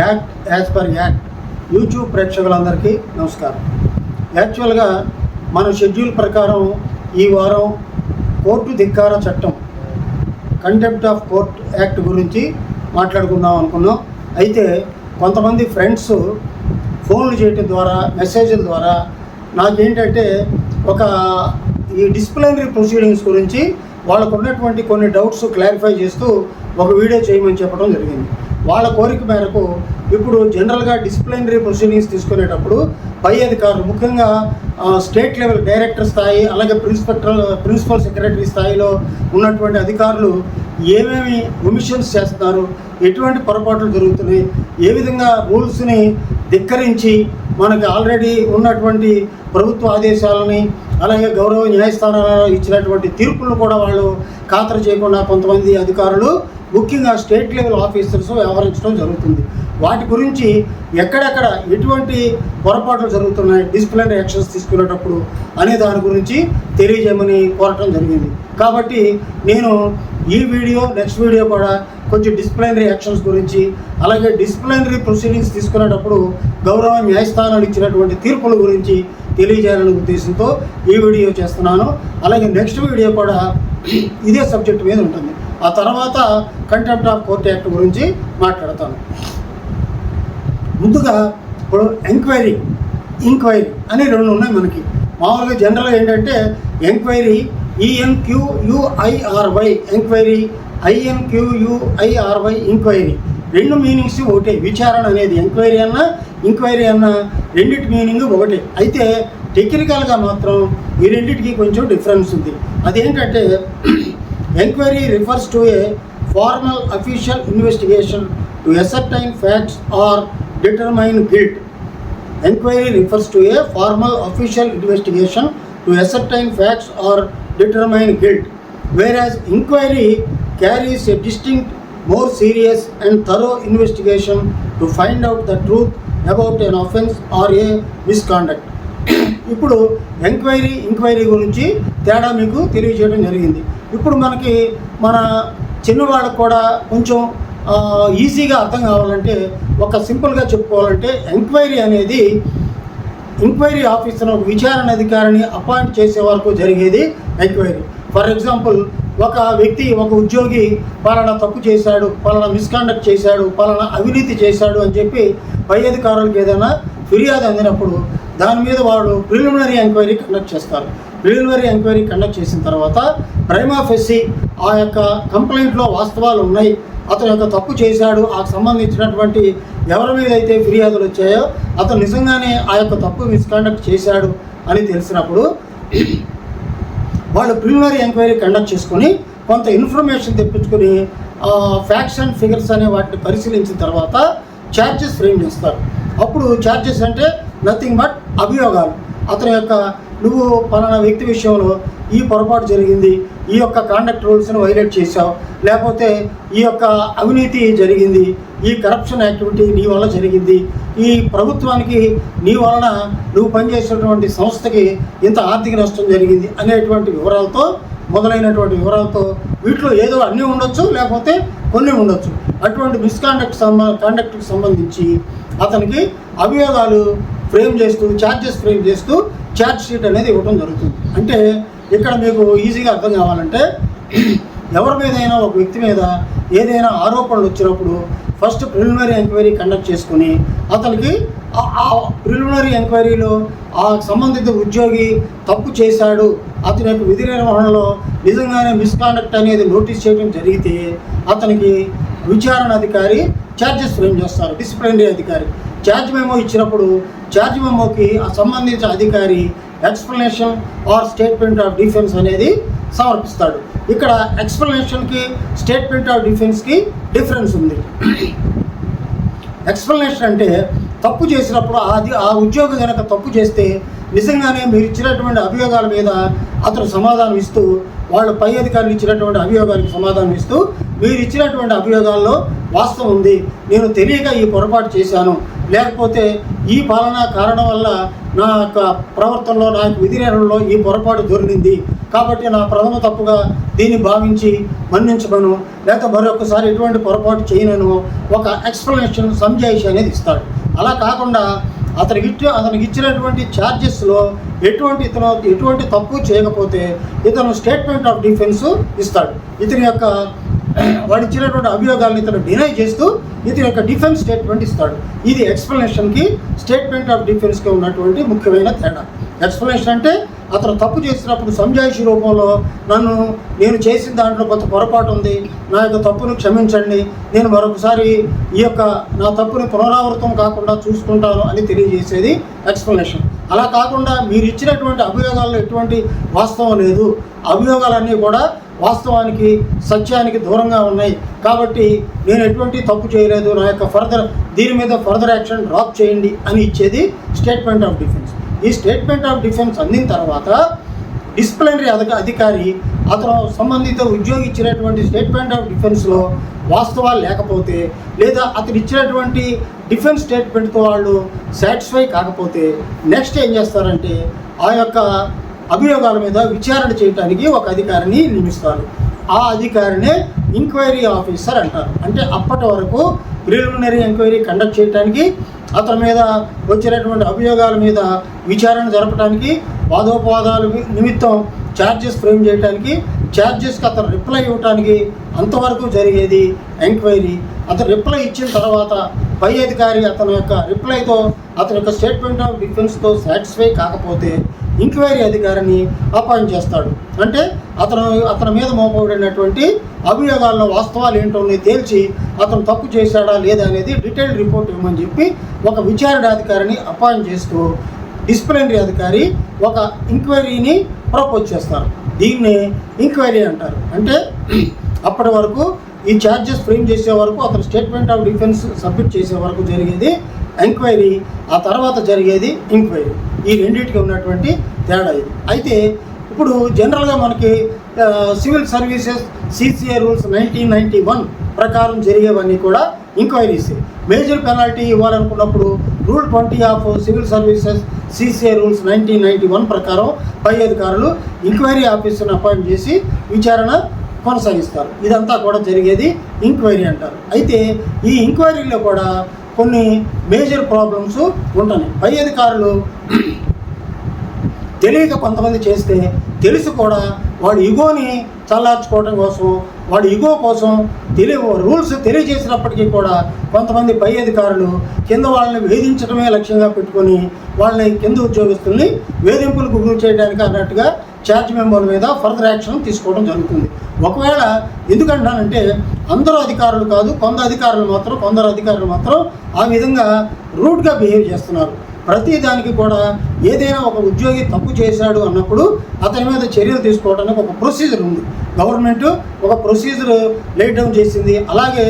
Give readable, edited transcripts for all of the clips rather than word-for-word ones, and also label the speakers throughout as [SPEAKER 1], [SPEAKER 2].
[SPEAKER 1] Act as per act YouTube ప్రేక్షకులందరికీ నమస్కారం. యాక్చువల్గా మన షెడ్యూల్ ప్రకారం ఈ వారం కోర్టు ధిక్కార చట్టం కంటెంప్ట్ ఆఫ్ కోర్ట్ యాక్ట్ గురించి మాట్లాడుకుందాం అనుకున్నాం. అయితే కొంతమంది ఫ్రెండ్స్ ఫోన్లు చేయటం ద్వారా మెసేజ్ల ద్వారా నాకేంటంటే ఈ డిసిప్లినరీ ప్రొసీడింగ్స్ గురించి వాళ్ళకు ఉన్నటువంటి కొన్ని డౌట్స్ క్లారిఫై చేస్తూ ఒక వీడియో చేయమని చెప్పడం జరిగింది. వాళ్ళ కోరిక మేరకు ఇప్పుడు జనరల్గా డిసిప్లినరీ ప్రొసీడింగ్స్ తీసుకునేటప్పుడు పై అధికారులు ముఖ్యంగా స్టేట్ లెవెల్ డైరెక్టర్ స్థాయి అలాగే ప్రిన్సిపల్ సెక్రటరీ స్థాయిలో ఉన్నటువంటి అధికారులు ఏమేమి ఒమిషన్స్ చేస్తున్నారు, ఎటువంటి పొరపాట్లు జరుగుతున్నాయి, ఏ విధంగా రూల్స్ని ధిక్కరించి మనకి ఆల్రెడీ ఉన్నటువంటి ప్రభుత్వ ఆదేశాలని అలాగే గౌరవ న్యాయస్థానాలలో ఇచ్చినటువంటి తీర్పులను కూడా వాళ్ళు ఖాతరు చేయకుండా కొంతమంది అధికారులు ముఖ్యంగా స్టేట్ లెవెల్ ఆఫీసర్స్ వ్యవహరించడం జరుగుతుంది. వాటి గురించి ఎక్కడెక్కడ ఎటువంటి పొరపాట్లు జరుగుతున్నాయి డిసిప్లినరీ యాక్షన్స్ తీసుకునేటప్పుడు అనే దాని గురించి తెలియజేయమని కోరటం జరిగింది. కాబట్టి నేను ఈ వీడియో నెక్స్ట్ వీడియో కూడా కొంచెం డిసిప్లినరీ యాక్షన్స్ గురించి అలాగే డిసిప్లినరీ ప్రొసీడింగ్స్ తీసుకునేటప్పుడు గౌరవ న్యాయస్థానాలు ఇచ్చినటువంటి తీర్పుల గురించి తెలియజేయాలనే ఉద్దేశంతో ఈ వీడియో చేస్తున్నాను. అలాగే నెక్స్ట్ వీడియో కూడా ఇదే సబ్జెక్ట్ మీద ఉంటుంది. ఆ తర్వాత కంటెంప్ట్ ఆఫ్ కోర్ట్ యాక్ట్ గురించి మాట్లాడతాను. ముందుగా ఇప్పుడు ఎంక్వైరీ అని రెండు ఉన్నాయి మనకి. మామూలుగా జనరల్గా ఏంటంటే enquiry ENQUIRY enquiry, INQUIRY inquiry, రెండు మీనింగ్స్ ఒకటే. విచారణ అనేది ఎంక్వైరీ అన్న రెండింటి మీనింగ్ ఒకటే. అయితే టెక్నికల్గా మాత్రం ఈ రెండింటికి కొంచెం డిఫరెన్స్ ఉంది. అదేంటంటే enquiry refers to A formal official investigation to ascertain facts or determine guilt. Enquiry refers to a formal official investigation to ascertain facts or determine guilt, whereas inquiry carries a distinct, more serious and thorough investigation to find out the truth about an offense or a misconduct. ఇప్పుడు enquiry గురించి తేడా మీకు తెలియజేయడం జరిగింది. ఇప్పుడు మన చిన్నవాళ్ళకు కూడా కొంచెం ఈజీగా అర్థం కావాలంటే ఒక సింపుల్గా చెప్పుకోవాలంటే ఎంక్వైరీ ఆఫీసర్ ఒక విచారణ అధికారిని అపాయింట్ చేసే వరకు జరిగేది ఎంక్వైరీ. ఫర్ ఎగ్జాంపుల్ ఒక వ్యక్తి ఒక ఉద్యోగి పలానా తప్పు చేశాడు, పలానా మిస్కాండక్ట్ చేశాడు, పలానా అవినీతి చేశాడు అని చెప్పి పై అధికారులకు ఏదైనా ఫిర్యాదు అందినప్పుడు దాని మీద వాడు ప్రిలిమినరీ ఎంక్వైరీ కండక్ట్ చేస్తారు. ప్రిలిమినరీ ఎంక్వైరీ కండక్ట్ చేసిన తర్వాత ప్రైమా ఫెసి ఆ యొక్క కంప్లైంట్లో వాస్తవాలు ఉన్నాయి, అతను యొక్క తప్పు చేశాడు, ఆ సంబంధించినటువంటి ఎవరి మీద అయితే ఫిర్యాదులు వచ్చాయో అతను నిజంగానే ఆ యొక్క తప్పు మిస్కాండక్ట్ చేశాడు అని తెలిసినప్పుడు వాళ్ళు ప్రిలిమినరీ ఎంక్వైరీ కండక్ట్ చేసుకొని కొంత ఇన్ఫర్మేషన్ తెప్పించుకొని ఫ్యాక్ట్స్ అండ్ ఫిగర్స్ అనే వాటిని పరిశీలించిన తర్వాత ఛార్జెస్ ఫ్రేమ్ చేస్తారు. అప్పుడు ఛార్జెస్ అంటే నథింగ్ బట్ అభియోగాలు. అతని యొక్క నువ్వు పలానా వ్యక్తి విషయంలో ఈ పొరపాటు జరిగింది, ఈ యొక్క కాండక్ట్ రూల్స్ని వైలేట్ చేశావు, లేకపోతే ఈ యొక్క అవినీతి జరిగింది, ఈ కరప్షన్ యాక్టివిటీ నీ వల్ల జరిగింది, ఈ ప్రభుత్వానికి నీ వలన నువ్వు పనిచేసేటువంటి సంస్థకి ఇంత ఆర్థిక నష్టం జరిగింది అనేటువంటి వివరాలతో మొదలైనటువంటి వివరాలతో వీటిలో ఏదో అన్నీ ఉండొచ్చు, లేకపోతే కొన్ని ఉండొచ్చు. అటువంటి కాండక్ట్కి సంబంధించి అతనికి అభియోగాలు ఫ్రేమ్ చేస్తూ ఛార్జెస్ ఫ్రేమ్ చేస్తూ ఛార్జ్ షీట్ అనేది ఇవ్వడం జరుగుతుంది. అంటే ఇక్కడ మీకు ఈజీగా అర్థం కావాలంటే ఎవరి మీదైనా ఒక వ్యక్తి మీద ఏదైనా ఆరోపణలు వచ్చినప్పుడు ఫస్ట్ ప్రిలిమినరీ ఎంక్వైరీ కండక్ట్ చేసుకుని అతనికి ఆ ప్రిలిమినరీ ఎంక్వైరీలో ఆ సంబంధిత ఉద్యోగి తప్పు చేశాడు, అతని యొక్క విధి నిర్వహణలో నిజంగానే మిస్కాండక్ట్ అనేది నోటీస్ చేయడం జరిగితే అతనికి విచారణ అధికారి ఛార్జెస్ ఫ్రేమ్ చేస్తారు. డిసిప్లినరీ అధికారి ఛార్జ్ మెమో ఇచ్చినప్పుడు ఛార్జ్ మెమోకి ఆ సంబంధించిన అధికారి explanation are statement of defence అనేది సమర్పిస్తాడు. ఇక్కడ ఎక్స్ప్లెనేషన్కి స్టేట్మెంట్ ఆఫ్ డిఫెన్స్కి డిఫరెన్స్ ఉంది. ఎక్స్ప్లెనేషన్ అంటే తప్పు చేసినప్పుడు ఆ ఉద్యోగి కనుక తప్పు చేస్తే నిజంగానే మీరు ఇచ్చినటువంటి అభియోగాల మీద అతను సమాధానం ఇస్తూ వాళ్ళ పై అధికారులు ఇచ్చినటువంటి అభియోగానికి సమాధానం ఇస్తూ మీరు ఇచ్చినటువంటి అభియోగాల్లో వాస్తవం ఉంది, నేను తెలియక ఈ పొరపాటు చేశాను, లేకపోతే ఈ పాలనా కారణం వల్ల నా యొక్క ప్రవర్తనలో, నా యొక్క విధిరేణంలో ఈ పొరపాటు దొరికింది కాబట్టి నా ప్రథమ తప్పుగా దీన్ని భావించి మన్నించమను, లేకపోతే మరొకసారి ఎటువంటి పొరపాటు చేయనను ఒక ఎక్స్ప్లెనేషన్, సంజాయిషి అనేది ఇస్తాడు. అలా కాకుండా అతనికి ఇచ్చినటువంటి ఛార్జెస్లో ఎటువంటి తప్పు చేయకపోతే ఇతను స్టేట్మెంట్ ఆఫ్ డిఫెన్స్ ఇస్తాడు. ఇతని యొక్క వాడు ఇచ్చినటువంటి అభియోగాలను ఇతను డినై చేస్తూ ఇతని యొక్క డిఫెన్స్ స్టేట్మెంట్ ఇస్తాడు. ఇది ఎక్స్ప్లెనేషన్కి, స్టేట్మెంట్ ఆఫ్ డిఫెన్స్కి ఉన్నటువంటి ముఖ్యమైన తేడా. ఎక్స్ప్లెనేషన్ అంటే అతను తప్పు చేసినప్పుడు సంజాయిషి రూపంలో నేను చేసిన దాంట్లో కొంత పొరపాటు ఉంది, నా యొక్క తప్పును క్షమించండి, నేను మరొకసారి ఈ యొక్క నా తప్పుని పునరావృతం కాకుండా చూసుకుంటాను అని తెలియజేసేది ఎక్స్ప్లెనేషన్. అలా కాకుండా మీరు ఇచ్చినటువంటి అభియోగాల్లో ఎటువంటి వాస్తవం లేదు, అభియోగాలన్నీ కూడా వాస్తవానికి, సత్యానికి దూరంగా ఉన్నాయి కాబట్టి నేను ఎటువంటి తప్పు చేయలేదు, నా యొక్క దీని మీద ఫర్దర్ యాక్షన్ డ్రాప్ చేయండి అని ఇచ్చేది స్టేట్మెంట్ ఆఫ్ డిఫెన్స్. ఈ స్టేట్మెంట్ ఆఫ్ డిఫెన్స్ అందిన తర్వాత డిసిప్లినరీ అధికారి అతను సంబంధిత ఉద్యోగి ఇచ్చినటువంటి స్టేట్మెంట్ ఆఫ్ డిఫెన్స్లో వాస్తవాలు లేకపోతే, లేదా అతను ఇచ్చినటువంటి డిఫెన్స్ స్టేట్మెంట్తో వాళ్ళు సాటిస్ఫై కాకపోతే నెక్స్ట్ ఏం చేస్తారంటే ఆ యొక్క అభియోగాల మీద విచారణ చేయడానికి ఒక అధికారిని నియమిస్తారు. ఆ అధికారినే ఎంక్వైరీ ఆఫీసర్ అంటారు. అంటే అప్పటి వరకు ప్రిలిమినరీ ఎంక్వైరీ కండక్ట్ చేయడానికి, అతని మీద వచ్చినటువంటి అభియోగాల మీద విచారణ జరపడానికి, వాదోపవాదాల నిమిత్తం ఛార్జెస్ ఫ్రేమ్ చేయడానికి, ఛార్జెస్కి అతను రిప్లై ఇవ్వడానికి అంతవరకు జరిగేది ఎంక్వైరీ. అతను రిప్లై ఇచ్చిన తర్వాత పై అధికారి అతని యొక్క రిప్లైతో, అతని యొక్క స్టేట్మెంట్ ఆఫ్ డిఫెన్స్తో సాటిస్ఫై కాకపోతే ఎంక్వైరీ అధికారిని అపాయింట్ చేస్తాడు. అంటే అతని మీద మోపబడినటువంటి అభియోగాల్లో వాస్తవాలు ఏంటో తేల్చి అతను తప్పు చేశాడా లేదా అనేది డీటెయిల్డ్ రిపోర్ట్ ఇవ్వమని చెప్పి ఒక విచారణాధికారిని అపాయింట్ చేస్తూ డిసిప్లినరీ అధికారి ఒక ఎంక్వైరీని ప్రపోజ్ చేస్తారు. దీన్ని ఎంక్వైరీ అంటారు. అంటే అప్పటి వరకు ఈ ఛార్జెస్ ఫ్రేమ్ చేసే వరకు, అతను స్టేట్మెంట్ ఆఫ్ డిఫెన్స్ సబ్మిట్ చేసే వరకు జరిగేది ఎంక్వైరీ, ఆ తర్వాత జరిగేది ఎంక్వైరీ. ఈ రెండింటికి ఉన్నటువంటి తేడా ఇది. అయితే ఇప్పుడు జనరల్గా మనకి సివిల్ సర్వీసెస్ CCA రూల్స్ 1991 ప్రకారం జరిగేవన్నీ కూడా ఎంక్వైరీస్. మేజర్ పెనాల్టీ ఇవ్వాలనుకున్నప్పుడు rule 20 of civil services CCA rules 1991 ప్రకారం పై అధికారులు ఎంక్వైరీ ఆఫీసర్ని అపాయింట్ చేసి విచారణ కొనసాగిస్తారు. ఇదంతా కూడా జరిగేది ఎంక్వైరీ అంటారు. అయితే ఈ ఎంక్వైరీలో కూడా కొన్ని మేజర్ ప్రాబ్లమ్స్ ఉంటాయి. పై అధికారులు తెలియక కొంతమంది చేస్తే, తెలిసి కూడా వాడి ఇగోని చల్లార్చుకోవడం కోసం, వాడి ఇగో కోసం రూల్స్ తెలియజేసినప్పటికీ కూడా కొంతమంది పై అధికారులు కింద వాళ్ళని వేధించడమే లక్ష్యంగా పెట్టుకొని వాళ్ళని కింద ఉద్యోగస్తుల్ని వేధింపులకు గురి చేయడానికి అన్నట్టుగా ఛార్జ్ మెంబర్ల మీద ఫర్దర్ యాక్షన్ తీసుకోవడం జరుగుతుంది. ఒకవేళ ఎందుకంటానంటే అందరూ అధికారులు కాదు, కొందరు అధికారులు మాత్రం ఆ విధంగా రూడ్గా బిహేవ్ చేస్తున్నారు. ప్రతి దానికి కూడా ఏదైనా ఒక ఉద్యోగి తప్పు చేశాడు అన్నప్పుడు అతని మీద చర్యలు తీసుకోవడానికి ఒక ప్రొసీజర్ ఉంది. గవర్నమెంట్ ఒక ప్రొసీజర్ లేట్ డౌన్ చేసింది. అలాగే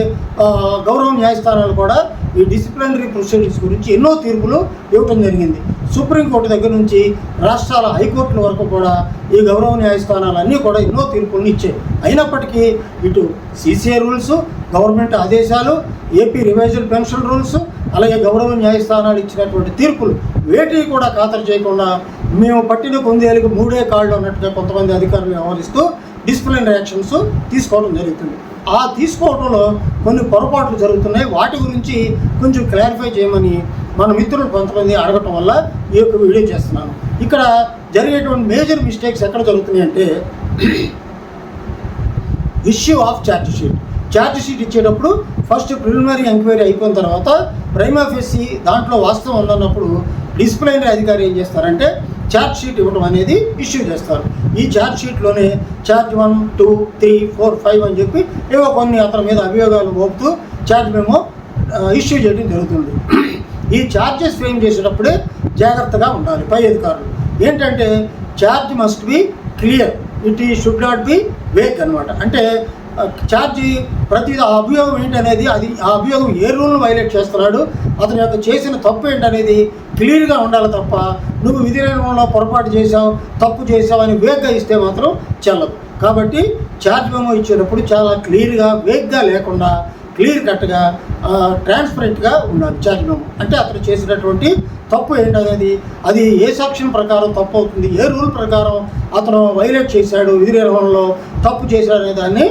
[SPEAKER 1] గౌరవ న్యాయస్థానాలు కూడా ఈ డిసిప్లినరీ ప్రొసీడింగ్స్ గురించి ఎన్నో తీర్పులు ఇవ్వటం జరిగింది. సుప్రీంకోర్టు దగ్గర నుంచి రాష్ట్రాల హైకోర్టుల వరకు కూడా ఈ గౌరవ న్యాయస్థానాలు అన్నీ కూడా ఎన్నో తీర్పులను ఇచ్చాయి. అయినప్పటికీ ఇటు CCA రూల్స్, గవర్నమెంట్ ఆదేశాలు, AP రివైజ్డ్ పెన్షన్ రూల్స్, అలాగే గౌరవ న్యాయస్థానాలు ఇచ్చినటువంటి తీర్పులు వేటిని కూడా ఖాతరు చేయకుండా మేము పట్టిన కొందేలకు 3 కాళ్ళు అన్నట్టుగా కొంతమంది అధికారులు వ్యవహరిస్తూ డిసిప్లినరీ యాక్షన్స్ తీసుకోవడం జరుగుతుంది. ఆ తీసుకోవడంలో కొన్ని పొరపాట్లు జరుగుతున్నాయి. వాటి గురించి కొంచెం క్లారిఫై చేయమని మన మిత్రులు కొంతమంది అడగటం వల్ల ఈ యొక్క వీడియో చేస్తున్నాను. ఇక్కడ జరిగేటువంటి మేజర్ మిస్టేక్స్ ఎక్కడ జరుగుతున్నాయి అంటే ఇష్యూ ఆఫ్ ఛార్జ్ షీట్ ఇచ్చేటప్పుడు ఫస్ట్ ప్రిలిమినరీ ఎంక్వైరీ అయిపోయిన తర్వాత ప్రైమా ఫేసి దాంట్లో వాస్తవం ఉందన్నప్పుడు డిసిప్లినరీ అధికారి ఏం చేస్తారంటే ఛార్జ్ షీట్ ఇవ్వడం అనేది ఇష్యూ చేస్తారు. ఈ ఛార్జ్ షీట్లోనే ఛార్జ్ 1, 2, 3, 4, 5 అని చెప్పి ఏవో కొన్ని అతని మీద అభియోగాలు మోపుతూ ఛార్జ్ మేము ఇష్యూ చేయడం జరుగుతుంది. ఈ ఛార్జెస్ ఫ్రేమ్ చేసేటప్పుడే జాగ్రత్తగా ఉండాలి పై అధికారులు. ఏంటంటే charge must be clear, it should not B vague అనమాట. అంటే ఛార్జీ ప్రతి అభియోగం ఏంటనేది, అది ఆ అభియోగం ఏ రూల్ను వైలేట్ చేస్తున్నాడు, అతని యొక్క చేసిన తప్పు ఏంటనేది క్లియర్గా ఉండాలి తప్ప నువ్వు విధి నిర్వహణలో పొరపాటు చేసావు, తప్పు చేసావు అని వేగ్గా ఇస్తే మాత్రం చెల్లదు. కాబట్టి ఛార్జ్ మెమో ఇచ్చేటప్పుడు చాలా క్లియర్గా, వేగ్గా లేకుండా క్లియర్ కట్గా ట్రాన్స్పరెంట్గా ఉండాలి ఛార్జ్ మెమో. అంటే అతను చేసినటువంటి తప్పు ఏంటనేది, అది ఏ సెక్షన్ ప్రకారం తప్పు అవుతుంది, ఏ రూల్ ప్రకారం అతను వైలేట్ చేశాడు, విధి నిర్వహణలో తప్పు చేశాడు అనే దాన్ని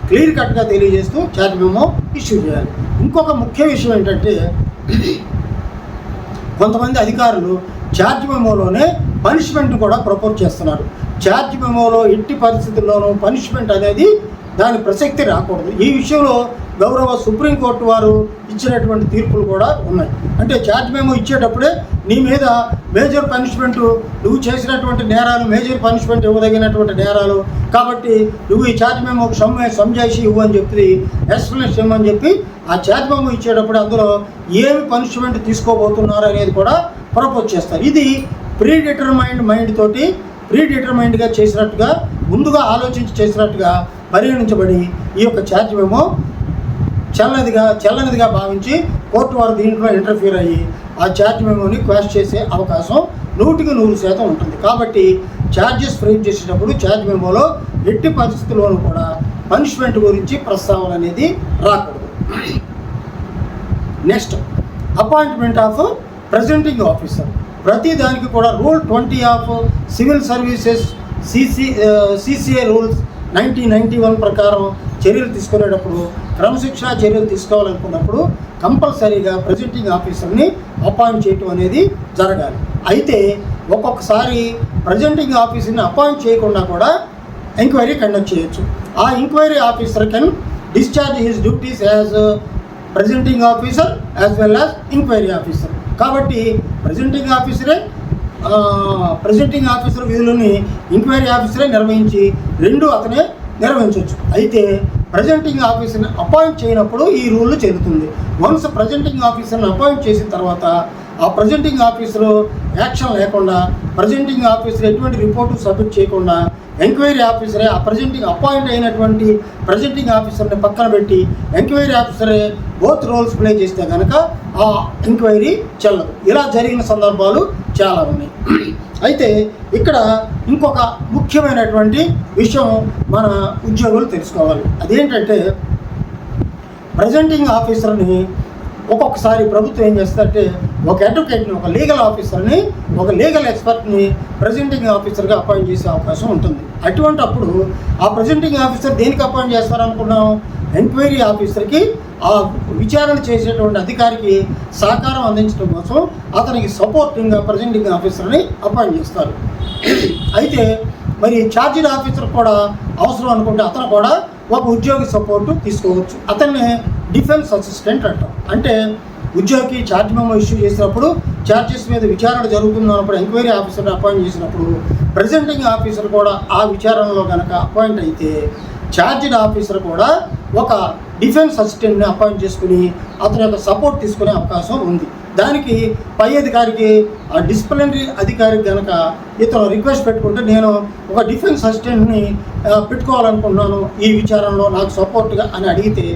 [SPEAKER 1] క్లియర్ కట్గా తెలియజేస్తూ ఛార్జ్ మెమో ఇష్యూ చేయాలి. ఇంకొక ముఖ్య విషయం ఏంటంటే, కొంతమంది అధికారులు ఛార్జ్ మెమోలోనే పనిష్మెంట్ కూడా ప్రపోజ్ చేస్తున్నారు. ఛార్జ్ మెమోలో ఎట్టి పరిస్థితుల్లోనూ పనిష్మెంట్ అనేది దాని ప్రసక్తి రాకూడదు. ఈ విషయంలో గౌరవ సుప్రీంకోర్టు వారు ఇచ్చినటువంటి తీర్పులు కూడా ఉన్నాయి. అంటే ఛార్జ్ మెమో ఇచ్చేటప్పుడే నీ మీద మేజర్ పనిష్మెంట్, నువ్వు చేసినటువంటి నేరాలు మేజర్ పనిష్మెంట్ ఇవ్వదగినటువంటి నేరాలు కాబట్టి నువ్వు ఈ ఛార్జ్ మెమోకి సంజాయిషి ఇవ్వు అని చెప్పి ఎక్స్ప్లెనేషన్ ఇవ్వమని చెప్పి ఆ ఛార్జ్ మెమో ఇచ్చేటప్పుడు అందులో ఏమి పనిష్మెంట్ తీసుకోబోతున్నారు అనేది కూడా ప్రపోజ్ చేస్తారు. ఇది ప్రీడిటర్మైండ్గా చేసినట్టుగా, ముందుగా ఆలోచించి చేసినట్టుగా పరిగణించబడి ఈ యొక్క ఛార్జ్ మెమో చెల్లనిదిగా భావించి కోర్టు వారు దీంట్లో ఇంటర్ఫీర్ అయ్యి ఆ ఛార్జ్ మెమోని క్వాష్ చేసే అవకాశం 100% ఉంటుంది. కాబట్టి ఛార్జెస్ ఫ్రేమ్ చేసేటప్పుడు ఛార్జ్ మెమోలో ఎట్టి పరిస్థితుల్లోనూ కూడా పనిష్మెంట్ గురించి ప్రస్తావన అనేది రాకూడదు. Next, appointment of presenting officer. ప్రతి దానికి కూడా rule 20 of civil services CCA rules 1991 ప్రకారం చర్యలు తీసుకునేటప్పుడు, క్రమశిక్షణ చర్యలు తీసుకోవాలనుకున్నప్పుడు కంపల్సరీగా ప్రెజెంటింగ్ ఆఫీసర్ని అపాయింట్ చేయటం అనేది జరగాలి. అయితే ఒక్కొక్కసారి ప్రెజెంటింగ్ ఆఫీసర్ని అపాయింట్ చేయకుండా కూడా ఎంక్వైరీ కండక్ట్ చేయొచ్చు. ఆ enquiry officer can discharge his duties as presenting officer as well as enquiry officer. కాబట్టి ప్రెజెంటింగ్ ఆఫీసర్ విధులని ఎంక్వైరీ ఆఫీసరే నిర్వహించి రెండు అతనే నిర్వహించవచ్చు. అయితే ప్రెజెంటింగ్ ఆఫీసర్ని అపాయింట్ చేయనప్పుడు ఈ రూల్ చెల్లుతుంది. వన్స్ ప్రెజెంటింగ్ ఆఫీసర్ని అపాయింట్ చేసిన తర్వాత ఆ ప్రెజెంటింగ్ ఆఫీసరు యాక్షన్ లేకుండా, ప్రెజెంటింగ్ ఆఫీసర్ ఎటువంటి రిపోర్టు సబ్మిట్ చేయకుండా ఎంక్వైరీ ఆఫీసరే ఆ అపాయింట్ అయినటువంటి ప్రెజెంటింగ్ ఆఫీసర్ని పక్కన పెట్టి ఎంక్వైరీ ఆఫీసరే బోత్ రోల్స్ ప్లే చేస్తే కనుక ఆ ఎంక్వైరీ చెల్లదు. ఇలా జరిగిన సందర్భాలు చాలా ఉన్నాయి. అయితే ఇక్కడ ఇంకొక ముఖ్యమైనటువంటి విషయం మన ఉద్యోగులు తెలుసుకోవాలి. అదేంటంటే, ప్రెజెంటింగ్ ఆఫీసర్ని ఒక్కొక్కసారి ప్రభుత్వం ఏం చేస్తుందంటే ఒక అడ్వకేట్ని, ఒక లీగల్ ఆఫీసర్ని, ఒక లీగల్ ఎక్స్పర్ట్ని ప్రెజెంటింగ్ ఆఫీసర్గా అపాయింట్ చేసే అవకాశం ఉంటుంది. అటువంటి అప్పుడు ఆ ప్రెజెంటింగ్ ఆఫీసర్ దేనికి అపాయింట్ చేస్తారనుకున్నాం? ఎంక్వైరీ ఆఫీసర్కి, ఆ విచారణ చేసేటువంటి అధికారికి సహకారం అందించడం కోసం అతనికి సపోర్టింగ్గా ప్రెజెంటింగ్ ఆఫీసర్ని అపాయింట్ చేస్తారు. అయితే మరి ఛార్జీడ్ ఆఫీసర్ కూడా అవసరం అనుకుంటే అతను కూడా ఒక ఉద్యోగి సపోర్టు తీసుకోవచ్చు. అతన్ని డిఫెన్స్ అసిస్టెంట్ అంటాం. అంటే ఉద్యోగికి ఛార్జ్ మెమో ఇష్యూ చేసినప్పుడు, ఛార్జెస్ మీద విచారణ జరుగుతున్నప్పుడు ఎంక్వైరీ ఆఫీసర్ని అపాయింట్ చేసినప్పుడు ప్రెజెంటింగ్ ఆఫీసర్ కూడా ఆ విచారణలో కనుక అపాయింట్ అయితే ఛార్జ్డ్ ఆఫీసర్ కూడా ఒక డిఫెన్స్ అసిస్టెంట్ని అపాయింట్ చేసుకుని అతని యొక్క సపోర్ట్ తీసుకునే అవకాశం ఉంది. దానికి పై అధికారికి, ఆ డిసిప్లినరీ అధికారికి కనుక ఇతను రిక్వెస్ట్ పెట్టుకుంటే, నేను ఒక డిఫెన్స్ అసిస్టెంట్ని పెట్టుకోవాలనుకుంటున్నాను ఈ విచారణలో నాకు సపోర్ట్గా అని అడిగితే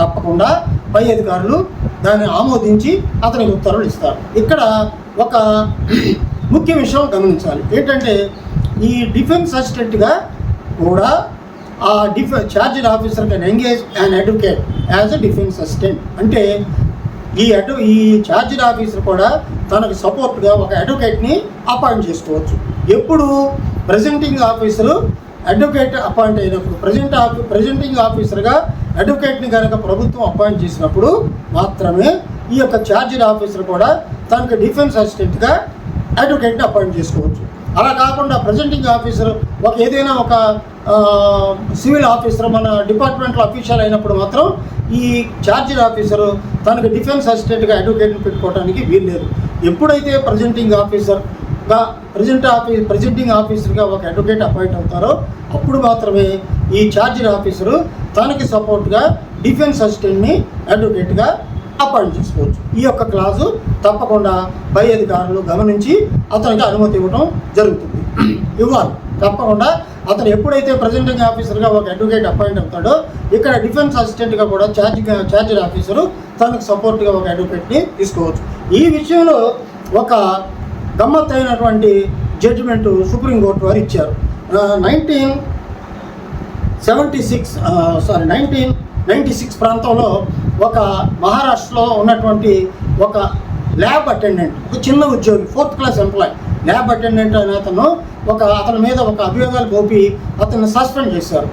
[SPEAKER 1] తప్పకుండా పై అధికారులు దాన్ని ఆమోదించి అతనికి ఉత్తర్వులు ఇస్తారు. ఇక్కడ ఒక ముఖ్య విషయం గమనించాలి. ఏంటంటే, ఈ డిఫెన్స్ అసిస్టెంట్గా కూడా ఆ charged officer can engage and advocate as a defence assistant. అంటే ఈ ఛార్జ్డ్ ఆఫీసర్ కూడా తనకు సపోర్ట్గా ఒక అడ్వకేట్ని అపాయింట్ చేసుకోవచ్చు. ఎప్పుడు ప్రెజెంటింగ్ ఆఫీసరు అడ్వకేట్ అపాయింట్ అయినప్పుడు, ప్రెజెంటింగ్ ఆఫీసర్గా అడ్వకేట్ని కనుక ప్రభుత్వం అపాయింట్ చేసినప్పుడు మాత్రమే ఈ యొక్క ఛార్జ్డ్ ఆఫీసర్ కూడా తనకు డిఫెన్స్ అసిస్టెంట్గా అడ్వకేట్ని అపాయింట్ చేసుకోవచ్చు. అలా కాకుండా ప్రెజెంటింగ్ ఆఫీసర్ ఏదైనా ఒక సివిల్ ఆఫీసర్ మన డిపార్ట్మెంట్లో అఫీషియల్ అయినప్పుడు మాత్రం ఈ ఛార్జ్డ్ ఆఫీసరు తనకు డిఫెన్స్ అసిస్టెంట్గా అడ్వకేట్ని పెట్టుకోవడానికి వీల్లేదు. ఎప్పుడైతే ప్రెజెంటింగ్ ఆఫీసర్గా ఒక అడ్వకేట్ అపాయింట్ అవుతారో అప్పుడు మాత్రమే ఈ ఛార్జ్డ్ ఆఫీసరు తనకి సపోర్ట్గా డిఫెన్స్ అసిస్టెంట్ని అడ్వకేట్గా అపాయింట్ చేసుకోవచ్చు. ఈ యొక్క క్లాజు తప్పకుండా పై అధికారులు గమనించి అతనికి అనుమతి ఇవ్వడం జరుగుతుంది, ఇవ్వాలి తప్పకుండా. అతను ఎప్పుడైతే ప్రెజెంటింగ్ ఆఫీసర్గా ఒక అడ్వకేట్ అపాయింట్ అవుతాడో ఇక్కడ డిఫెన్స్ అసిస్టెంట్గా కూడా ఛార్జ్డ్ ఆఫీసరు తనకు సపోర్ట్గా ఒక అడ్వకేట్ని తీసుకోవచ్చు. ఈ విషయంలో ఒక గమ్మత్తైనటువంటి జడ్జిమెంటు సుప్రీంకోర్టు వారు ఇచ్చారు. 1996 ప్రాంతంలో ఒక మహారాష్ట్రలో ఉన్నటువంటి ఒక ల్యాబ్ అటెండెంట్, ఒక చిన్న ఉద్యోగి, 4th class employee, lab attendant అనే అతని మీద ఒక అభియోగాలు మోపి అతన్ని సస్పెండ్ చేశారు.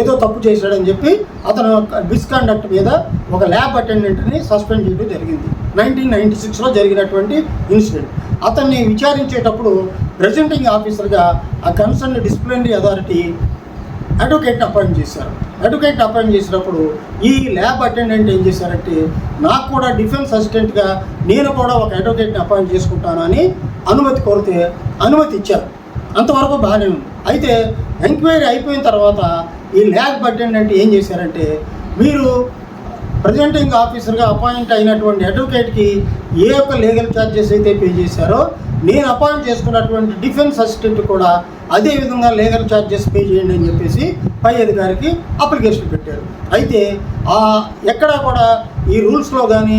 [SPEAKER 1] ఏదో తప్పు చేశాడని చెప్పి అతను మిస్కాండక్ట్ మీద ఒక ల్యాబ్ అటెండెంట్ని సస్పెండ్ చేయడం జరిగింది. 1996లో జరిగినటువంటి ఇన్సిడెంట్. అతన్ని విచారించేటప్పుడు ప్రెజెంటింగ్ ఆఫీసర్గా ఆ కన్సర్న్ డిసిప్లినరీ అథారిటీ అడ్వకేట్ని అపాయింట్ చేశారు. అడ్వకేట్ని అపాయింట్ చేసినప్పుడు ఈ ల్యాబ్ అటెండెంట్ ఏం చేశారంటే, నాకు కూడా డిఫెన్స్ అసిస్టెంట్గా నేను కూడా ఒక అడ్వకేట్ని అపాయింట్ చేసుకుంటాను అని అనుమతి కోరితే అనుమతి ఇచ్చారు. అంతవరకు బాగానే ఉంది. అయితే ఎంక్వైరీ అయిపోయిన తర్వాత ఈ ల్యాబ్ అటెండెంట్ ఏం చేశారంటే, మీరు ప్రెజెంటింగ్ ఆఫీసర్గా అపాయింట్ అయినటువంటి అడ్వకేట్కి ఏ యొక్క లీగల్ ఛార్జెస్ అయితే పే చేశారో, నేను అపాయింట్ చేసుకున్నటువంటి డిఫెన్స్ అసిస్టెంట్ కూడా అదే విధంగా లీగల్ ఛార్జెస్ పే చేయండి అని చెప్పేసి పై అధికారికి అప్లికేషన్ పెట్టారు. అయితే ఎక్కడా కూడా ఈ రూల్స్లో కానీ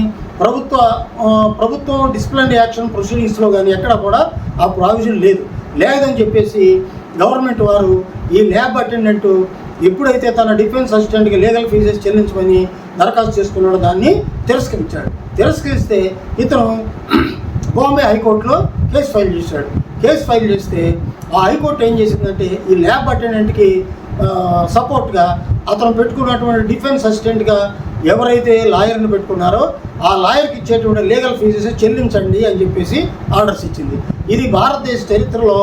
[SPEAKER 1] ప్రభుత్వం డిసిప్లినరీ యాక్షన్ ప్రొసీడింగ్స్లో కానీ ఎక్కడ కూడా ఆ ప్రావిజన్ లేదని చెప్పేసి గవర్నమెంట్ వారు ఈ ల్యాబ్ అటెండెంట్ ఎప్పుడైతే తన డిఫెన్స్ అసిస్టెంట్కి లీగల్ ఫీజెస్ చెల్లించమని దరఖాస్తు చేసుకున్నాడో దాన్ని తిరస్కరించాడు. తిరస్కరిస్తే ఇతను బాంబే హైకోర్టులో కేసు ఫైల్ చేశాడు. కేసు ఫైల్ చేస్తే ఆ హైకోర్టు ఏం చేసిందంటే, ఈ ల్యాబ్ అటెండెంట్కి సపోర్ట్గా అతను పెట్టుకున్నటువంటి డిఫెన్స్ అసిస్టెంట్గా ఎవరైతే లాయర్ని పెట్టుకున్నారో ఆ లాయర్కి ఇచ్చేటువంటి లీగల్ ఫీజెస్ చెల్లించండి అని చెప్పేసి ఆర్డర్స్ ఇచ్చింది. ఇది భారతదేశ చరిత్రలో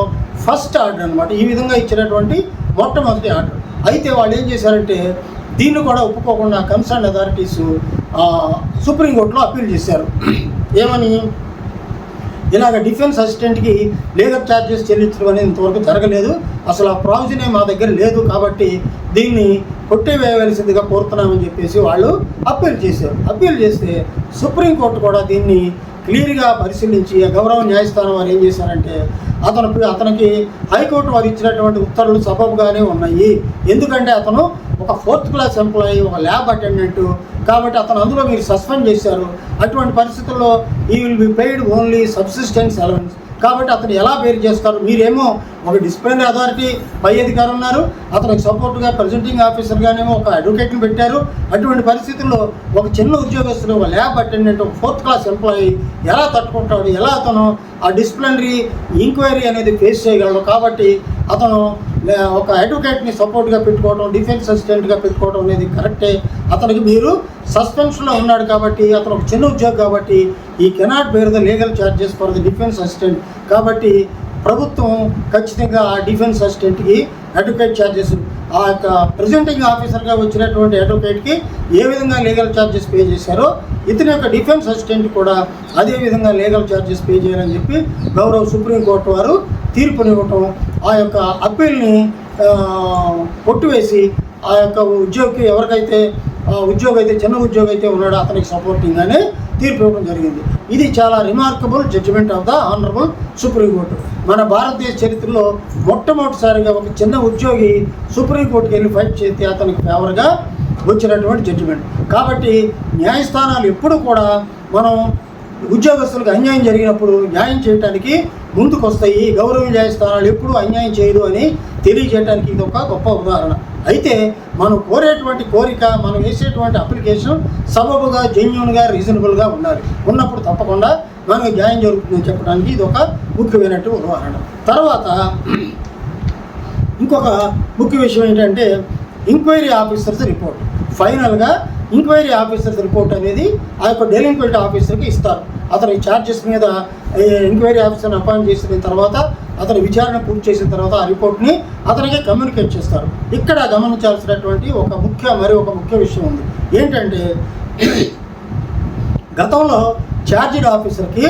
[SPEAKER 1] ఫస్ట్ ఆర్డర్ అనమాట. ఈ విధంగా ఇచ్చినటువంటి మొట్టమొదటి ఆర్డర్. అయితే వాళ్ళు ఏం చేశారంటే, దీన్ని కూడా ఒప్పుకోకుండా కన్సర్న్ అథారిటీస్ సుప్రీంకోర్టులో అప్పీల్ చేశారు. ఏమని, ఇలాగ డిఫెన్స్ అసిస్టెంట్కి లీగల్ ఛార్జెస్ చెల్లించడం అనేది ఇంతవరకు జరగలేదు, అసలు ఆ ప్రావిజనే మా దగ్గర లేదు, కాబట్టి దీన్ని కొట్టివేయవలసిందిగా కోరుతున్నామని చెప్పేసి వాళ్ళు అప్పీల్ చేశారు. అప్పీల్ చేస్తే సుప్రీంకోర్టు కూడా దీన్ని క్లియర్గా పరిశీలించి గౌరవ న్యాయస్థానం వారు ఏం చేశారంటే, అతనికి హైకోర్టు వారు ఇచ్చినటువంటి ఉత్తర్వులు సబబుగానే ఉన్నాయి. ఎందుకంటే అతను ఒక 4th క్లాస్ ఎంప్లాయీ, ఒక ల్యాబ్ అటెండెంట్, కాబట్టి అందులో మీరు సస్పెండ్ చేశారు. అటువంటి పరిస్థితుల్లో ఈ will be paid only subsistence allowance. కాబట్టి అతను ఎలా బేర్ చేస్తారు? మీరేమో ఒక డిసిప్లినరీ అథారిటీ పై అధికారం ఉన్నారు, అతనికి సపోర్ట్గా ప్రెజెంటింగ్ ఆఫీసర్గానేమో ఒక అడ్వకేట్ని పెట్టారు. అటువంటి పరిస్థితుల్లో ఒక చిన్న ఉద్యోగస్తులు, ఒక ల్యాబ్ అటెండెంట్, ఒక 4th క్లాస్ ఎంప్లాయీ ఎలా తట్టుకుంటాడు? ఎలా అతను ఆ డిసిప్లినరీ ఎంక్వైరీ అనేది ఫేస్ చేయగలడు? కాబట్టి అతను ఒక అడ్వకేట్ని సపోర్ట్గా పెట్టుకోవడం, డిఫెన్స్ అసిస్టెంట్గా పెట్టుకోవడం అనేది కరెక్టే. అతనికి మీరు సస్పెన్షన్లో ఉన్నాడు కాబట్టి, అతను ఒక చిన్న ఉద్యోగి కాబట్టి ఈ cannot bear the legal charges for the defence assistant. కాబట్టి ప్రభుత్వం ఖచ్చితంగా ఆ డిఫెన్స్ అసిస్టెంట్కి అడ్వకేట్ ఛార్జెస్, ఆ యొక్క ప్రెజెంటింగ్ ఆఫీసర్గా వచ్చినటువంటి అడ్వకేట్కి ఏ విధంగా లీగల్ ఛార్జెస్ పే చేశారో ఇతని యొక్క డిఫెన్స్ అసిస్టెంట్ కూడా అదే విధంగా లీగల్ ఛార్జెస్ పే చేయాలని చెప్పి గౌరవ సుప్రీంకోర్టు వారు తీర్పునివ్వటం, ఆ యొక్క అప్పీల్ని కొట్టివేసి ఆ యొక్క ఉద్యోగికి ఎవరికైతే ఉద్యోగి అయితే చిన్న ఉద్యోగి అయితే ఉన్నాడో అతనికి సపోర్టింగ్గానే తీర్పు ఇవ్వడం జరిగింది. ఇది చాలా remarkable judgement of the honourable supreme court. మన భారతదేశ చరిత్రలో మొట్టమొదటిసారిగా ఒక చిన్న ఉద్యోగి సుప్రీంకోర్టుకి వెళ్ళి ఫైట్ చేస్తే అతనికి ఫేవర్గా వచ్చినటువంటి జడ్జిమెంట్. కాబట్టి న్యాయస్థానాలు ఎప్పుడు కూడా మనం ఉద్యోగస్తులకు అన్యాయం జరిగినప్పుడు న్యాయం చేయడానికి ముందుకు వస్తాయి. గౌరవ న్యాయస్థానాలు ఎప్పుడు అన్యాయం చేయదు అని తెలియజేయడానికి ఇది ఒక గొప్ప ఉదాహరణ. అయితే మనం కోరేటువంటి కోరిక, మనం వేసేటువంటి అప్లికేషన్ సబబుగా, జెన్యూన్గా, రీజనబుల్గా ఉండాలి. ఉన్నప్పుడు తప్పకుండా మనకు న్యాయం జరుగుతుందని చెప్పడానికి ఇది ఒక ముఖ్యమైనటువంటి ఉదాహరణ. తర్వాత ఇంకొక ముఖ్య విషయం ఏంటంటే ఎంక్వైరీ ఆఫీసర్స్ రిపోర్ట్. ఫైనల్గా ఎంక్వైరీ ఆఫీసర్స్ రిపోర్ట్ అనేది ఆ యొక్క డెలింక్వెంట్ ఆఫీసర్కి ఇస్తారు. అతని ఛార్జెస్ మీద ఎంక్వైరీ ఆఫీసర్ని అపాయింట్ చేసిన తర్వాత, అతని విచారణ పూర్తి చేసిన తర్వాత ఆ రిపోర్ట్ని అతనికి కమ్యూనికేట్ చేస్తారు. ఇక్కడ గమనించాల్సినటువంటి ఒక ముఖ్య విషయం ఉంది. ఏంటంటే గతంలో ఛార్జ్డ్ ఆఫీసర్కి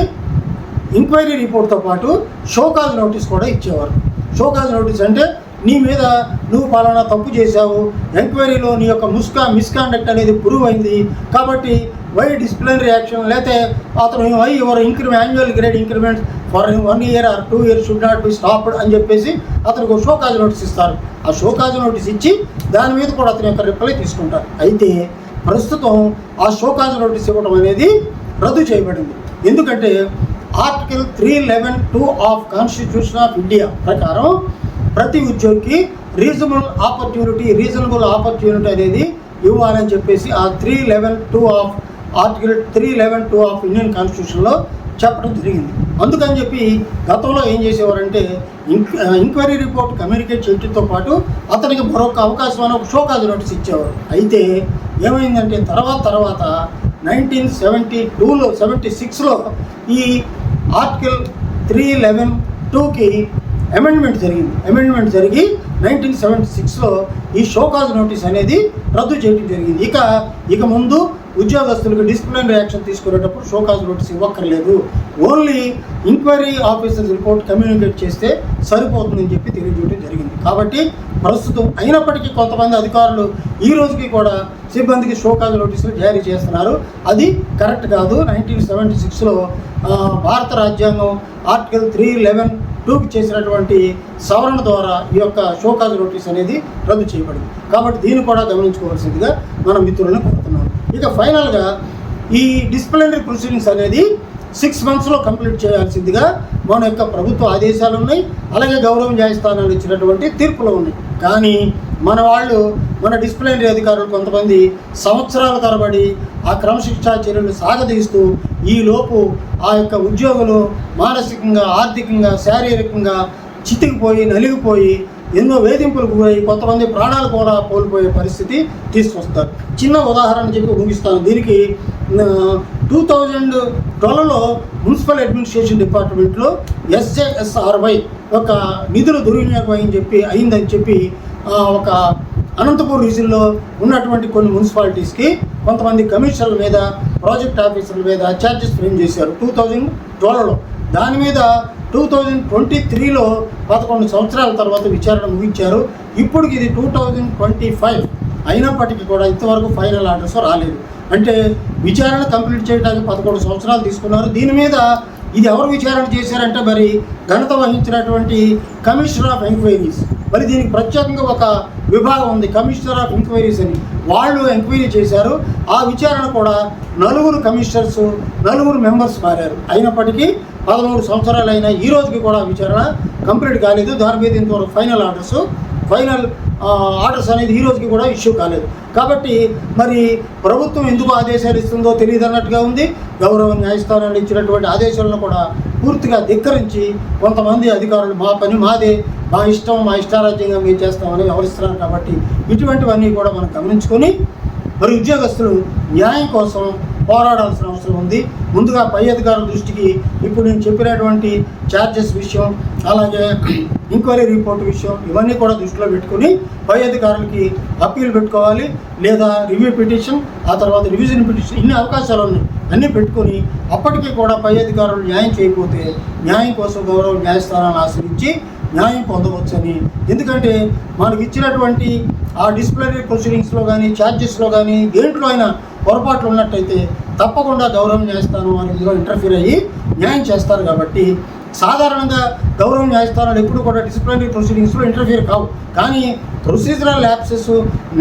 [SPEAKER 1] ఎంక్వైరీ రిపోర్ట్తో పాటు షోకాజ్ నోటీస్ కూడా ఇచ్చేవారు. షోకాజ్ నోటీస్ అంటే నీ మీద నువ్వు పలానా తప్పు చేశావు, ఎంక్వైరీలో నీ యొక్క మిస్కాండక్ట్ అనేది ప్రూవ్ అయింది, కాబట్టి వై డిసిప్లినరీ యాక్షన్, లేకపోతే అతను why your annual grade increments for 1 year or 2 years should not be stopped అని చెప్పేసి అతనికి ఒక షోకాజ్ నోటీస్ ఇస్తారు. ఆ షోకాజ్ నోటీస్ ఇచ్చి దాని మీద కూడా అతని యొక్క రిప్లై తీసుకుంటారు. అయితే ప్రస్తుతం ఆ షోకాజ్ నోటీస్ ఇవ్వడం అనేది రద్దు చేయబడింది. ఎందుకంటే article 311(2) of constitution of India ప్రకారం ప్రతి ఉద్యోగికి రీజనబుల్ ఆపర్చునిటీ అనేది ఇవ్వాలని చెప్పేసి ఆ 311(2) ఆఫ్ ఆర్టికల్ 311(2) ఆఫ్ ఇండియన్ కాన్స్టిట్యూషన్లో చెప్పడం జరిగింది. అందుకని చెప్పి గతంలో ఏం చేసేవారంటే ఎంక్వైరీ రిపోర్ట్ కమ్యూనికేట్ చేయడంతో పాటు అతనికి మరొక అవకాశం అని ఒక షోకాజ్ నోటీస్ ఇచ్చేవారు. అయితే ఏమైందంటే తర్వాత 1972లో 76లో ఈ ఆర్టికల్ 311(2)కి అమెండ్మెంట్ జరిగి 1976లో ఈ షోకాజ్ నోటీస్ అనేది రద్దు చేయడం జరిగింది. ఇక ముందు ఉద్యోగస్తులకు డిసిప్లినరీ యాక్షన్ తీసుకునేటప్పుడు షోకాజ్ నోటీస్ ఇవ్వక్కర్లేదు, only enquiry officers report communicate చేస్తే సరిపోతుందని చెప్పి తెలియజేయడం జరిగింది. కాబట్టి ప్రస్తుతం అయినప్పటికీ కొంతమంది అధికారులు ఈ రోజుకి కూడా సిబ్బందికి షోకాజ్ నోటీసులు జారీ చేస్తున్నారు. అది కరెక్ట్ కాదు. 1976లో భారత రాజ్యాంగం ఆర్టికల్ 311(2)కి చేసినటువంటి సవరణ ద్వారా ఈ యొక్క షోకాజ్ నోటీస్ అనేది రద్దు చేయబడింది. కాబట్టి దీన్ని కూడా గమనించుకోవాల్సిందిగా మన మిత్రులను కోరుతున్నాను. ఇక ఫైనల్గా ఈ డిసిప్లినరీ ప్రొసీడింగ్స్ అనేది 6 monthsలో కంప్లీట్ చేయాల్సిందిగా మన యొక్క ప్రభుత్వ ఆదేశాలు ఉన్నాయి. అలాగే గౌరవ న్యాయస్థానాలు ఇచ్చినటువంటి తీర్పులు ఉన్నాయి. కానీ మన డిసిప్లినరీ అధికారులు కొంతమంది సంవత్సరాల తరబడి ఆ క్రమశిక్షా చర్యలు సాగదీస్తూ ఈలోపు ఆ యొక్క ఉద్యోగులు మానసికంగా, ఆర్థికంగా, శారీరకంగా చితికిపోయి నలిగిపోయి ఎన్నో వేధింపులకు గురై కొంతమంది ప్రాణాలు కూడా కోల్పోయే పరిస్థితి తీసుకొస్తారు. చిన్న ఉదాహరణ చెప్పి ముగిస్తాను. దీనికి 2012లో మున్సిపల్ అడ్మినిస్ట్రేషన్ డిపార్ట్మెంట్లో SJSRY ఒక నిధుల దుర్వినియోగం అయిందని చెప్పి ఒక అనంతపూర్ రీజియన్లో ఉన్నటువంటి కొన్ని మున్సిపాలిటీస్కి కొంతమంది కమిషనర్ల మీద, ప్రాజెక్ట్ ఆఫీసర్ల మీద ఛార్జెస్ ఫ్రేమ్ చేశారు 2012లో. దాని మీద 2023లో 11 సంవత్సరాల తర్వాత విచారణ ముగించారు. ఇప్పటికి ఇది 2025 అయినప్పటికీ కూడా ఇంతవరకు ఫైనల్ ఆర్డర్స్ రాలేదు. అంటే విచారణ కంప్లీట్ చేయడానికి 11 సంవత్సరాలు తీసుకున్నారు. దీని మీద ఇది ఎవరు విచారణ చేశారంటే మరి ఘనత వహించినటువంటి కమిషనర్ ఆఫ్ ఎంక్వైరీస్. మరి దీనికి ప్రత్యేకంగా ఒక విభాగం ఉంది, కమిషనర్ ఆఫ్ ఎంక్వైరీస్ అని. వాళ్ళు ఎంక్వైరీ చేశారు. ఆ విచారణ కూడా 4 కమిషనర్స్, 4 మెంబర్స్ మారారు. అయినప్పటికీ 13 సంవత్సరాలు అయినా ఈ రోజుకి కూడా విచారణ కంప్లీట్ కాలేదు. దాని మీద ఇంతవరకు ఫైనల్ ఆర్డర్స్ అనేది ఈ రోజుకి కూడా ఇష్యూ కాలేదు. కాబట్టి మరి ప్రభుత్వం ఎందుకు ఆదేశాలు ఇస్తుందో తెలియదు అన్నట్టుగా ఉంది. గౌరవ న్యాయస్థానాలు ఇచ్చినటువంటి ఆదేశాలను కూడా పూర్తిగా ధిక్కరించి కొంతమంది అధికారులు మా పని మాదే, మా ఇష్టారాజ్యంగా మేము చేస్తామని వ్యవహరిస్తున్నారు. కాబట్టి ఇటువంటివన్నీ కూడా మనం గమనించుకొని మరి ఉద్యోగస్తులు న్యాయం కోసం పోరాడాల్సిన అవసరం ఉంది. ముందుగా పై అధికారుల దృష్టికి ఇప్పుడు నేను చెప్పినటువంటి ఛార్జెస్ విషయం, అలాగే ఎంక్వైరీ రిపోర్ట్ విషయం, ఇవన్నీ కూడా దృష్టిలో పెట్టుకుని పై అధికారులకి అప్పీల్ పెట్టుకోవాలి, లేదా రివ్యూ పిటిషన్, ఆ తర్వాత రివిజన్ పిటిషన్, ఇన్ని అవకాశాలు ఉన్నాయి. అన్నీ పెట్టుకొని అప్పటికీ కూడా పై అధికారులు న్యాయం చేయకపోతే న్యాయం కోసం గౌరవ న్యాయస్థానాలను ఆశ్రయించి న్యాయం పొందవచ్చని. ఎందుకంటే మనకి ఇచ్చినటువంటి ఆ డిసిప్లినరీ ప్రొసీడింగ్స్లో కానీ, ఛార్జెస్లో కానీ, దేంట్లో అయినా పొరపాట్లు ఉన్నట్టయితే తప్పకుండా గౌరవ న్యాయస్థానం వారి ఇందులో ఇంటర్ఫీర్ అయ్యి న్యాయం చేస్తారు. కాబట్టి సాధారణంగా గౌరవ న్యాయస్థానాలు ఎప్పుడు కూడా డిసిప్లినరీ ప్రొసీడింగ్స్లో ఇంటర్ఫీర్ కావు. కానీ ప్రొసీజరల్ ల్యాప్సెస్,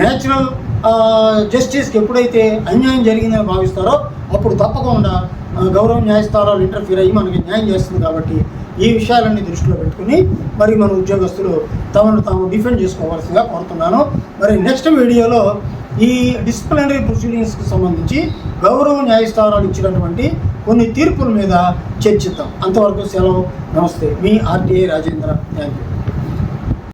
[SPEAKER 1] న్యాచురల్ జస్టిస్కి ఎప్పుడైతే అన్యాయం జరిగిందని భావిస్తారో అప్పుడు తప్పకుండా గౌరవ న్యాయస్థానాలు ఇంటర్ఫీర్ అయ్యి మనకి న్యాయం చేస్తుంది. కాబట్టి ఈ విషయాలన్నీ దృష్టిలో పెట్టుకుని మరి మన ఉద్యోగస్తులు తమను తాము డిఫెండ్ చేసుకోవాల్సిందిగా కోరుతున్నాను. మరి నెక్స్ట్ వీడియోలో ఈ డిసిప్లినరీ ప్రొసీడింగ్స్కి సంబంధించి గౌరవ న్యాయస్థానాలు ఇచ్చినటువంటి కొన్ని తీర్పుల మీద చర్చిద్దాం. అంతవరకు సెలవు. నమస్తే. మీ RTI రాజేంద్ర. Thank you.